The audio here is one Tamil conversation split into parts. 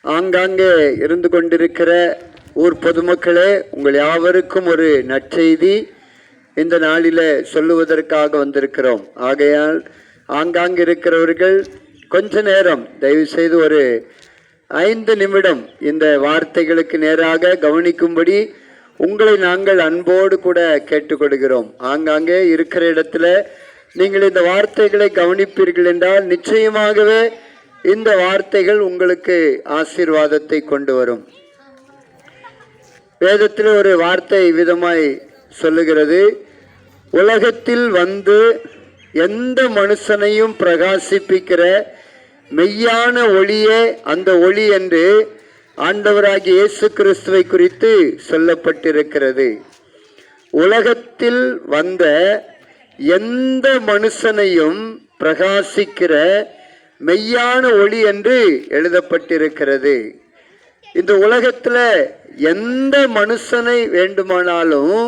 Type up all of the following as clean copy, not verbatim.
ஆங்காங்கே இருந்து கொண்டிருக்கிற ஊர் பொதுமக்களே, உங்கள் யாவருக்கும் ஒரு நற்செய்தி இந்த நாளில் சொல்லுவதற்காக வந்திருக்கிறோம். ஆகையால் ஆங்காங்கே இருக்கிறவர்கள் கொஞ்ச நேரம் தயவு செய்து ஒரு 5 நிமிடம் இந்த வார்த்தைகளுக்கு நேராக கவனிக்கும்படி உங்களை நாங்கள் அன்போடு கூட கேட்டுக்கொள்கிறோம். ஆங்காங்கே இருக்கிற இடத்துல நீங்கள் இந்த வார்த்தைகளை கவனிப்பீர்கள் என்றால் நிச்சயமாகவே இந்த வார்த்தைகள் உங்களுக்கு ஆசீர்வாதத்தை கொண்டு வரும். வேதத்தில் ஒரு வார்த்தை விதமாய் சொல்லுகிறது, உலகத்தில் வந்து எந்த மனுஷனையும் பிரகாசிப்பிக்கிற மெய்யான ஒளியே அந்த ஒளி என்று ஆண்டவராகிய இயேசு கிறிஸ்துவை குறித்து சொல்லப்பட்டிருக்கிறது. உலகத்தில் வந்த எந்த மனுஷனையும் பிரகாசிக்கிற மெய்யான ஒளி என்று எழுதப்பட்டிருக்கிறது. இந்த உலகத்துல எந்த மனுஷனை வேண்டுமானாலும்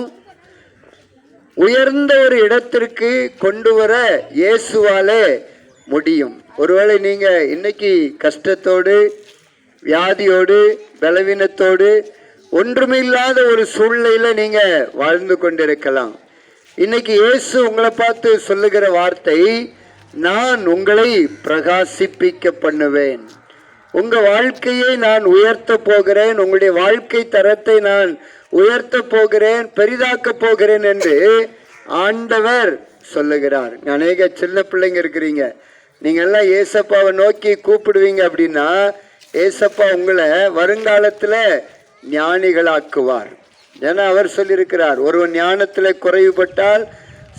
உயர்ந்த ஒரு இடத்திற்கு கொண்டு வர இயேசுவாலே முடியும். ஒருவேளை நீங்க இன்னைக்கு கஷ்டத்தோடு, வியாதியோடு, பலவீனத்தோடு, ஒன்றுமில்லாத ஒரு சூழ்நிலையில நீங்க வாழ்ந்து கொண்டிருக்கலாம். இன்னைக்கு இயேசு உங்களை பார்த்து சொல்லுகிற வார்த்தை, நான் உங்களை பிரகாசிப்பிக்க பண்ணுவேன், உங்க வாழ்க்கையை நான் உயர்த்த போகிறேன், உங்களுடைய வாழ்க்கை தரத்தை நான் உயர்த்த போகிறேன், பெரிதாக்க போகிறேன் என்று ஆண்டவர் சொல்லுகிறார். அநேக சின்ன பிள்ளைங்க இருக்கிறீங்க, நீங்க எல்லாம் ஏசப்பாவை நோக்கி கூப்பிடுவீங்க அப்படின்னா ஏசப்பா உங்களை வருங்காலத்துல ஞானிகளாக்குவார். ஏன்னா அவர் சொல்லியிருக்கிறார், ஒருவன் ஞானத்துல குறைவுபட்டால்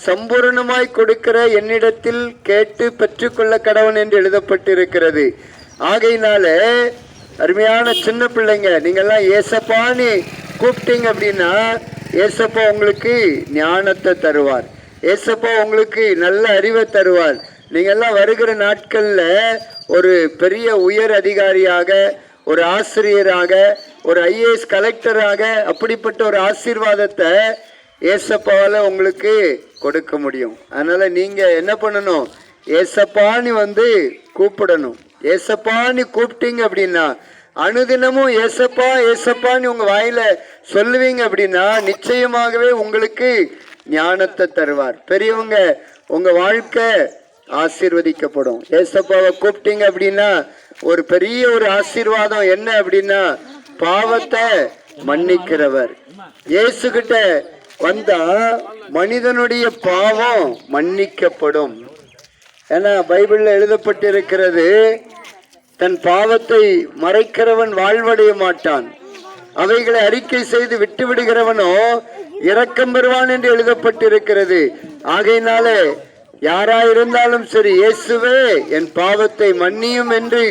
சம்பூர்ணமாய் கொடுக்கிற என்னிடத்தில் கேட்டு பெற்றுக்கொள்ள கடவன் என்று எழுதப்பட்டிருக்கிறது. ஆகையினால அருமையான சின்ன பிள்ளைங்க, நீங்கெல்லாம் ஏசப்பான்னு கூப்பிட்டீங்க அப்படின்னா ஏசப்பா உங்களுக்கு ஞானத்தை தருவார், ஏசப்பா உங்களுக்கு நல்ல அறிவை தருவார். நீங்கெல்லாம் வருகிற நாட்கள்ல ஒரு பெரிய உயர் அதிகாரியாக, ஒரு ஆசிரியராக, ஒரு IAS கலெக்டராக, அப்படிப்பட்ட ஒரு ஆசீர்வாதத்தை ஏசப்பாவால் உங்களுக்கு கொடுக்க முடியும். அதனால நீங்க என்ன பண்ணணும், ஏசப்பான்னு வந்து கூப்பிடணும். ஏசப்பான்னு கூப்பிட்டீங்க அப்படின்னா, அனுதினமும் ஏசப்பா ஏசப்பான்னு உங்க வாயில சொல்லுவீங்க அப்படின்னா நிச்சயமாகவே உங்களுக்கு ஞானத்தை தருவார். பெரியவங்க, உங்க வாழ்க்கை ஆசீர்வதிக்கப்படும். ஏசப்பாவை கூப்பிட்டீங்க அப்படின்னா ஒரு பெரிய ஒரு ஆசீர்வாதம் என்ன அப்படின்னா, பாவத்தை மன்னிக்கிறவர். இயேசு கிட்ட வந்தா மனிதனுடைய பாவம் மன்னிக்கப்படும். ஏன்னா பைபிள்ல எழுதப்பட்டிருக்கிறது, தன் பாவத்தை மறைக்கிறவன் வாழ்வடைய மாட்டான், அவைகளை அறிக்கை செய்து விட்டு விடுகிறவனோ இரக்கம் பெறுவான் என்று எழுதப்பட்டிருக்கிறது. ஆகையினால யாராயிருந்தாலும் சரி, இயேசுவே என் பாவத்தை மன்னியும் என்று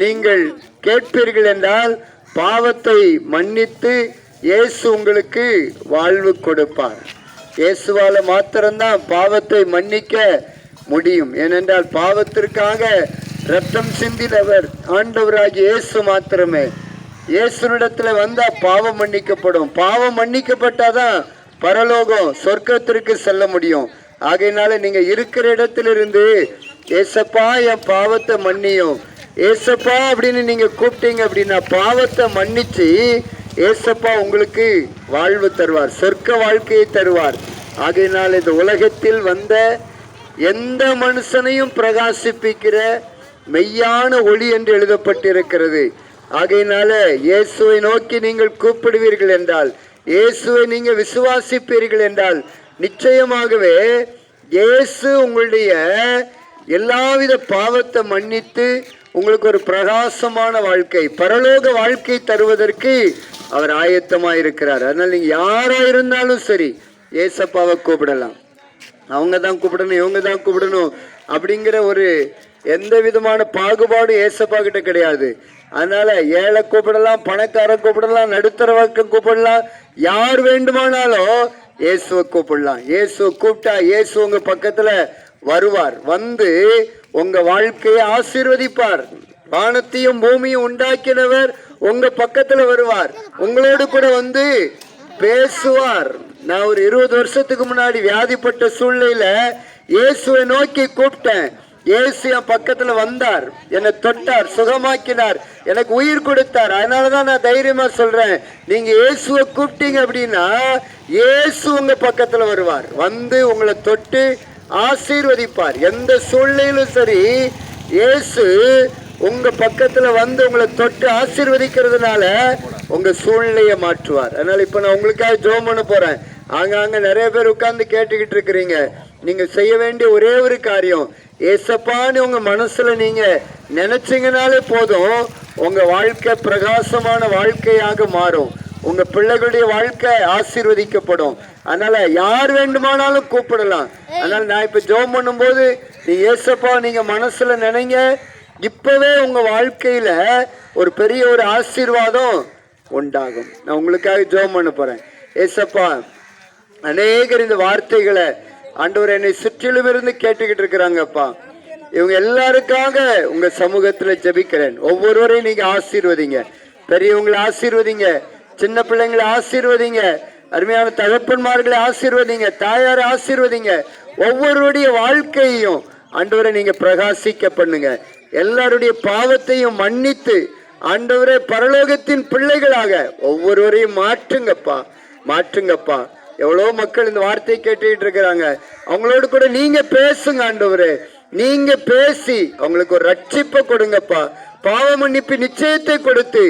நீங்கள் கேட்பீர்கள் என்றால் பாவத்தை மன்னித்து இயேசு உங்களுக்கு வாழ்வு கொடுப்பார். இயேசுவால மாத்திரம்தான் பாவத்தை மன்னிக்க முடியும். ஏனென்றால் பாவத்திற்காக ரத்தம் சிந்தினவர் ஆண்டவராகிய இயேசு மாத்திரமே. இயேசுனிடத்துல வந்தா பாவம் மன்னிக்கப்படும். பாவம் மன்னிக்கப்பட்டாதான் பரலோகம் சொர்க்கத்திற்கு செல்ல முடியும். ஆகையினால நீங்க இருக்கிற இடத்திலிருந்து ஏசப்பா என் பாவத்தை மன்னியும், ஏசப்பா அப்படின்னு நீங்க கூப்பிட்டீங்க அப்படின்னா பாவத்தை மன்னிச்சு ஏசப்பா உங்களுக்கு வாழ்வு தருவார், சொர்க்க வாழ்க்கையை தருவார். ஆகையினால் இந்த உலகத்தில் வந்த எந்த மனுஷனையும் பிரகாசிப்பிக்கிற மெய்யான ஒளி என்று எழுதப்பட்டிருக்கிறது. ஆகையினால இயேசுவை நோக்கி நீங்கள் கூப்பிடுவீர்கள் என்றால், இயேசுவை நீங்க விசுவாசிப்பீர்கள் என்றால் நிச்சயமாகவே இயேசு உங்களுடைய எல்லாவித பாவத்தை மன்னித்து உங்களுக்கு ஒரு பிரகாசமான வாழ்க்கை, பரலோக வாழ்க்கை தருவதற்கு அவர் ஆயத்தமாயிருக்கிறார். அதனால நீங்க யாரா இருந்தாலும் சரி ஏசப்பாவை கூப்பிடலாம். அவங்க தான் கூப்பிடணும், இவங்க தான் கூப்பிடணும் அப்படிங்கிற ஒரு எந்த விதமான பாகுபாடு ஏசப்பா கிட்ட கிடையாது. அதனால ஏழை கூப்பிடலாம், பணக்காரன் கூப்பிடலாம், நடுத்தர வர்க்கம் கூப்பிடலாம், யார் வேண்டுமானாலும் இயேசுவை கூப்பிடலாம். இயேசுவை கூப்பிட்டா இயேசு உங்க பக்கத்துல வருவார், வந்து உங்க வாழ்க்கையை ஆசீர்வதிப்பார். வானத்தையும் பூமியும் உண்டாக்கினவர் உங்க பக்கத்துல வருவார், உங்களோடு கூட வந்து பேசுவார். நான் ஒரு 20 வருஷத்துக்கு முன்னாடி வியாதிப்பட்ட சூழ்நிலையில இயேசுவை நோக்கி கூப்பிட்டேன். இயேசு என் பக்கத்துல வந்தார், என்னை தொட்டார், சுகமாக்கினார், எனக்கு உயிர் கொடுத்தார். அதனாலதான் நான் தைரியமா சொல்றேன், நீங்க இயேசுவை கூப்பிட்டீங்க அப்படின்னா இயேசு உங்க பக்கத்துல வருவார், வந்து உங்களை தொட்டு ஆசீர்வதிப்பார். எந்த சூழ்நிலையிலும் சரி இயேசு உங்க பக்கத்துல வந்து உங்களை தொட்டு ஆசீர்வதிக்கிறதுனால உங்க சூழ்நிலையை மாற்றுவார். அதனால இப்ப நான் உங்களுக்காக ஜெபம் பண்ண போறேன். ஆங்காங்க நிறைய பேர் உட்கார்ந்து கேட்டுக்கிட்டு இருக்கிறீங்க. நீங்க செய்ய வேண்டிய ஒரே ஒரு காரியம், ஏசப்பான்னு உங்க மனசுல நீங்க நினைச்சீங்கனாலே போதும், உங்க வாழ்க்கை பிரகாசமான வாழ்க்கையாக மாறும். உங்க பிள்ளைகளுடைய வாழ்க்கை ஆசீர்வதிக்கப்படும். அதனால யார் வேண்டுமானாலும் கூப்பிடலாம். அதனால நான் இப்ப ஜெபம் பண்ணும்போது நீ ஏசப்பா நீங்க மனசுல நினைங்க, இப்பவே உங்க வாழ்க்கையில ஒரு பெரிய ஒரு ஆசீர்வாதம் உண்டாகும். நான் உங்களுக்காக ஜெபம் பண்ண போறேன். ஏசப்பா, அநேகர் இந்த வார்த்தைகளை ஆண்டவர் என்னை சுற்றிலும் இருந்து கேட்டுக்கிட்டு இருக்கிறாங்கப்பா. இவங்க எல்லாருக்காக உங்க சமூகத்துல ஜெபிக்கிறேன். ஒவ்வொருவரையும் நீங்க ஆசீர்வதிங்க. பெரியவங்களை ஆசீர்வதிங்க, சின்ன பிள்ளைங்களை ஆசீர்வதிங்க, அருமையான தகப்பன்மார்களை ஆசீர்வதிங்க, தாயாரை ஆசீர்வதிங்க. ஒவ்வொருடைய வாழ்க்கையையும் ஆண்டவரை நீங்க பிரகாசிக்க பண்ணுங்க. எல்லாருடைய பாவத்தையும் மன்னித்து ஆண்டவரே பரலோகத்தின் பிள்ளைகளாக ஒவ்வொருவரையும் மாற்றுங்கப்பா, மாற்றுங்கப்பா. எவ்வளோ மக்கள் இந்த வார்த்தையை கேட்டுக்கிட்டு இருக்கிறாங்க. அவங்களோடு கூட நீங்க பேசுங்க ஆண்டவரே, நீங்க பேசி அவங்களுக்கு ஒரு ரட்சிப்பை கொடுங்கப்பா. பாவ மன்னிப்பு நிச்சயத்தை கொடுத்து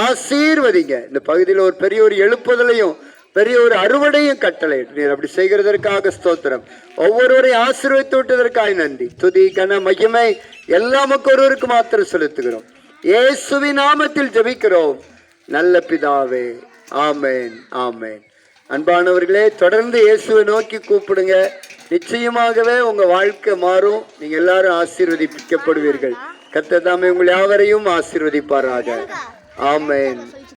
ஆசீர்வதிங்க. இந்த பகுதியில் ஒரு பெரிய ஒரு எழுப்புதலையும் பெரிய ஒரு அறுவடையும் கட்டளை நீர் அப்படி செய்கிறதற்காக ஸ்தோத்திரம். ஒவ்வொருவரையும் ஆசீர்வதித்து விட்டதற்காக நன்றி. துதி கன மகிமை எல்லாம் ஒருவருக்கு மாத்திரம் செலுத்துகிறோம். இயேசுவின் நாமத்தில் ஜெபிக்கிறோம் நல்ல பிதாவே, ஆமேன், ஆமேன். அன்பானவர்களே, தொடர்ந்து இயேசுவை நோக்கி கூப்பிடுங்க. நிச்சயமாகவே உங்க வாழ்க்கை மாறும். நீங்க எல்லாரும் ஆசீர்வதிக்கப்படுவீர்கள். கர்த்தர் தாமே உங்கள் யாவரையும் ஆசீர்வதிப்பாராக. ஆமேன்.